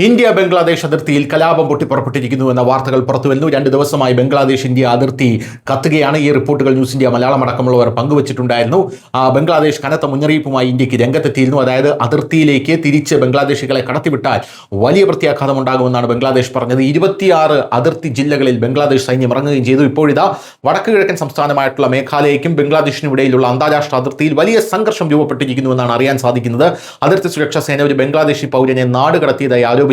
India Bangladesh അതിർത്തിയിൽ കലാപം പൊട്ടിപ്പുറപ്പെട്ടിരിക്കുന്നു എന്ന വാർത്തകൾ പുറത്തുവരുന്നു. 2 ദിവസമായി ബംഗ്ലാദേശ് ഇന്ത്യ അതിർത്തി കത്തുകയാണ്. ഈ റിപ്പോർട്ടുകൾ ന്യൂസ് ഇന്ത്യ മലയാളം അടക്കമുള്ളവർ പങ്കുവച്ചിട്ടുണ്ടായിരുന്നു. ബംഗ്ലാദേശ് കനത്ത മുന്നറിയിപ്പുമായി ഇന്ത്യക്ക് രംഗത്തെത്തിയിരുന്നു. അതായത് അതിർത്തിയിലേക്ക് തിരിച്ച് ബംഗ്ലാദേശികളെ കടത്തിവിട്ടാൽ വലിയ പ്രത്യാഘാതം ഉണ്ടാകുമെന്നാണ് ബംഗ്ലാദേശ് പറഞ്ഞത്. 26 അതിർത്തി ജില്ലകളിൽ ബംഗ്ലാദേശ് സൈന്യം ഇറങ്ങുകയും ചെയ്തു. ഇപ്പോഴിതാ വടക്ക് കിഴക്കൻ സംസ്ഥാനമായിട്ടുള്ള മേഘാലയയ്ക്കും ബംഗ്ലാദേശിനും ഇടയിലുള്ള അന്താരാഷ്ട്ര അതിർത്തിയിൽ വലിയ സംഘർഷം രൂപപ്പെട്ടിരിക്കുന്നുവെന്നാണ് അറിയാൻ സാധിക്കുന്നത്. അതിർത്തി സുരക്ഷാ സേന ഒരു ബംഗ്ലാദേശി പൗരനെ നാട് കടത്തിയതായി ആരോപിച്ച്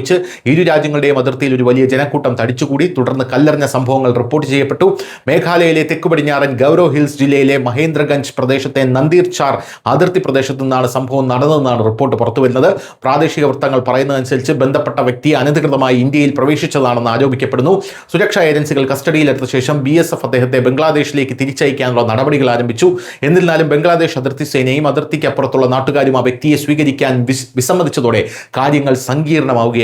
ഇരു രാജ്യങ്ങളുടെയും അതിർത്തിയിൽ ഒരു വലിയ ജനക്കൂട്ടം തടിച്ചുകൂടി. തുടർന്ന് കല്ലെറിഞ്ഞ സംഭവങ്ങൾ റിപ്പോർട്ട് ചെയ്യപ്പെട്ടു. മേഘാലയയിലെ തെക്കു പടിഞ്ഞാറൻ ഗൗരവ് ഹിൽസ് ജില്ലയിലെ മഹേന്ദ്രഗഞ്ച് പ്രദേശത്തെ നന്ദീർ ചാർ അതിർത്തി പ്രദേശത്തു നിന്നാണ് സംഭവം നടന്നതെന്നാണ് റിപ്പോർട്ട് പുറത്തുവരുന്നത്. പ്രാദേശിക വൃത്തങ്ങൾ പറയുന്നതനുസരിച്ച് ബന്ധപ്പെട്ട വ്യക്തി അനധികൃതമായി ഇന്ത്യയിൽ പ്രവേശിച്ചതാണെന്ന് ആരോപിക്കപ്പെടുന്നു. സുരക്ഷാ ഏജൻസികൾ കസ്റ്റഡിയിലെടുത്ത ശേഷം BSF അദ്ദേഹത്തെ ബംഗ്ലാദേശിലേക്ക് തിരിച്ചയക്കാനുള്ള നടപടികൾ ആരംഭിച്ചു. എന്നിരുന്നാലും ബംഗ്ലാദേശ് അതിർത്തി സേനയും അതിർത്തിക്ക് അപ്പുറത്തുള്ള നാട്ടുകാരും ആ വ്യക്തിയെ സ്വീകരിക്കാൻ വിസമ്മതിച്ചതോടെ കാര്യങ്ങൾ സങ്കീർണമാവുകയായിരുന്നു.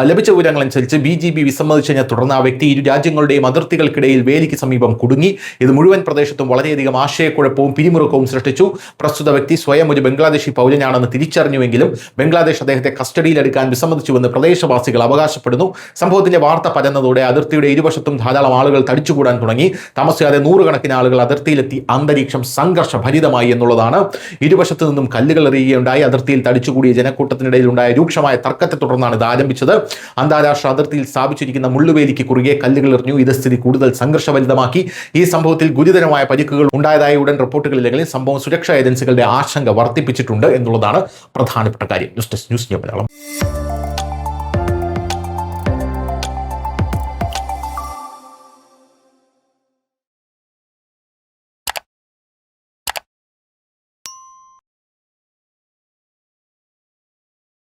ലഭിച്ച വിവരങ്ങളനുസരിച്ച് BGP വിസമ്മതിച്ചതിനെ തുടർന്ന് ആ വ്യക്തി ഇരു രാജ്യങ്ങളുടെയും അതിർത്തികൾക്കിടയിൽ വേലിക്ക് സമീപം കുടുങ്ങി. ഇത് മുഴുവൻ പ്രദേശത്തും വളരെയധികം ആശയക്കുഴപ്പവും പിരിമുറുക്കവും സൃഷ്ടിച്ചു. പ്രസ്തുത വ്യക്തി സ്വയം ഒരു ബംഗ്ലാദേശി പൗരനാണെന്ന് തിരിച്ചറിഞ്ഞുവെങ്കിലും ബംഗ്ലാദേശ് അദ്ദേഹത്തെ കസ്റ്റഡിയിലെടുക്കാൻ വിസമ്മതിച്ചുവെന്ന് പ്രദേശവാസികൾ അവകാശപ്പെടുന്നു. സംഭവത്തിന്റെ വാർത്ത പരന്നതോടെ അതിർത്തിയുടെ ഇരുവശത്തും ധാരാളം ആളുകൾ തടിച്ചുകൂടാൻ തുടങ്ങി. താമസിയാതെ നൂറുകണക്കിന് ആളുകൾ അതിർത്തിയിലെത്തി. അന്തരീക്ഷം സംഘർഷഭരിതമായി എന്നുള്ളതാണ്. ഇരുവശത്തു നിന്നും കല്ലുകൾ എറിയുകയുണ്ടായി. അതിർത്തിയിൽ തടിച്ചുകൂടിയ ജനക്കൂട്ടത്തിനിടയിൽ ഉണ്ടായ രൂക്ഷമായ തർക്കത്തെ തുടർന്നാണ് ഇത് ആരംഭിച്ചത്. അന്താരാഷ്ട്ര അതിർത്തിയിൽ സ്ഥാപിച്ചിരിക്കുന്ന മുള്ളുവേലിക്ക് കുറുകെ കല്ലുകൾ എറിഞ്ഞു. ഇത് സ്ഥിതി കൂടുതൽ സംഘർഷഭരിതമാക്കി. ഈ സംഭവത്തിൽ ഗുരുതരമായ പരിക്കുകൾ ഉണ്ടായതായി ഉടൻ റിപ്പോർട്ടുകളില്ലെങ്കിലും സംഭവം സുരക്ഷാ ഏജൻസികളുടെ ആശങ്ക വർദ്ധിപ്പിച്ചിട്ടുണ്ട് എന്നുള്ളതാണ് പ്രധാനപ്പെട്ട കാര്യം. News desk news India Malayalam.